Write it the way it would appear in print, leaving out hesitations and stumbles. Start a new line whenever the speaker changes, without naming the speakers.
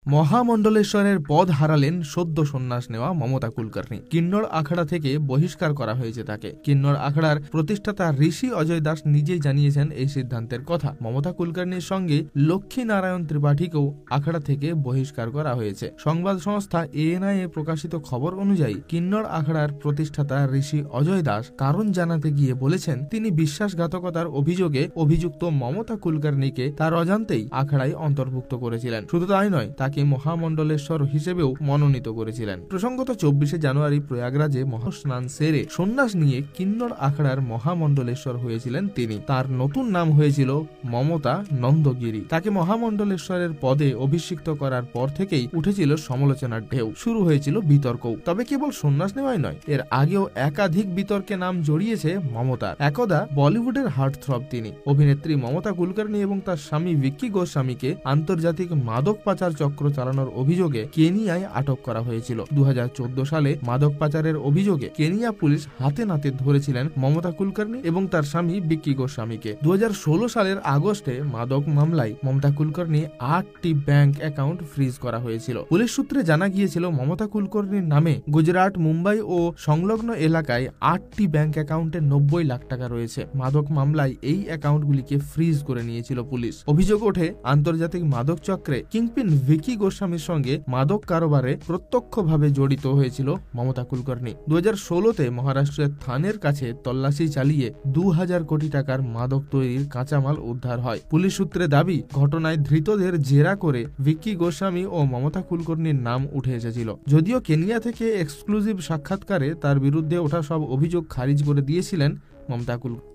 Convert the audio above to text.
মহামণ্ডলেশ্বরের পদ হারালেন সদ্য সন্ন্যাস নেওয়া মমতা কুলকার্নি। কিন্নর আখড়া থেকে বহিষ্কার করা হয়েছে তাকে। কিন্নর আখড়ার প্রতিষ্ঠাতা ঋষি অজয় দাস নিজেই জানিয়েছেন এই সিদ্ধান্তের কথা। মমতা কুলকার্নির সঙ্গে লক্ষ্মী নারায়ণ ত্রিপাঠীকেও আখড়া থেকে বহিষ্কার করা হয়েছে। সংবাদ সংস্থা ANI এ প্রকাশিত খবর অনুযায়ী কিন্নর আখড়ার প্রতিষ্ঠাতা ঋষি অজয় দাস কারণ জানাতে গিয়ে বলেছেন, তিনি বিশ্বাসঘাতকতার অভিযোগে অভিযুক্ত মমতা কুলকার্নিকে তার অজান্তেই আখড়ায় অন্তর্ভুক্ত করেছিলেন। শুধু তাই নয়, তাকে মহামণ্ডলেশ্বর হিসেবেও মনোনীত করেছিলেন। প্রসঙ্গত 24শে জানুয়ারি প্রয়াগরাজে মহাস্নান সেরে সন্ন্যাস নিয়ে কিন্নর আখড়ার মহামণ্ডলেশ্বর হয়েছিলেন তিনি। তার নতুন নাম হয়েছিল মমতা নন্দগিরি। তাকে মহামণ্ডলেশ্বরের পদে অভিষিক্ত করার পর থেকেই উঠেছিল সমালোচনার ঢেউ, শুরু হয়েছিল বিতর্কও। তবে কেবল সন্ন্যাস নেওয়াই নয়, এর আগেও একাধিক বিতর্কে নাম জড়িয়েছে মমতার। একদা বলিউডের হার্টথ্রব তিনি। অভিনেত্রী মমতা কুলকার্নি এবং তার স্বামী ভিক্কি গোস্বামীকে আন্তর্জাতিক মাদক পাচার চক্র চালানোর অভিযোগে কেনিয়ায় আটক করা হয়েছিল। 2014 সালে মাদক পাচারের অভিযোগে কেনিয়া পুলিশ হাতে নাতে ধরেছিলেন মমতা কুলকার্নি এবং তার স্বামী ভিক্কি গোস্বামীকে। 2016 সালের আগস্টে মাদক মামলায় মমতা কুলকার্নি 8টি ব্যাংক অ্যাকাউন্ট ফ্রিজ করা হয়েছিল। পুলিশ সূত্রে জানা গিয়েছিল, মমতা কুলকার্নির নামে গুজরাট, মুম্বাই ও সংলগ্ন এলাকায় 8টি ব্যাংক অ্যাকাউন্টে 90 লাখ টাকা রয়েছে। মাদক মামলায় এই অ্যাকাউন্টগুলিকে ফ্রিজ করে নিয়েছিল পুলিশ। অভিযোগ ওঠে, আন্তর্জাতিক মাদক চক্রে কিংপিন ভিক্কি গোস্বামীর সঙ্গে মাদক কারবারে প্রত্যক্ষভাবে জড়িত হয়েছিল মমতা কুলকার্নি। 2016-তে মহারাষ্ট্রের থানের কাছে তল্লাশি চালিয়ে 2000 কোটি টাকার মাদক তৈরির কাঁচামাল উদ্ধার হয়। পুলিশ সূত্রে দাবি, ঘটনায় ধৃতদের জেরা করে ভিক্কি গোস্বামী ও মমতা কুলকার্নির নাম উঠে এসেছিল। যদিও কেনিয়া থেকে এক্সক্লুসিভ সাক্ষাৎকারে তার বিরুদ্ধে ওঠা সব অভিযোগ খারিজ করে দিয়েছিলেন মমতা কুলকার্নি।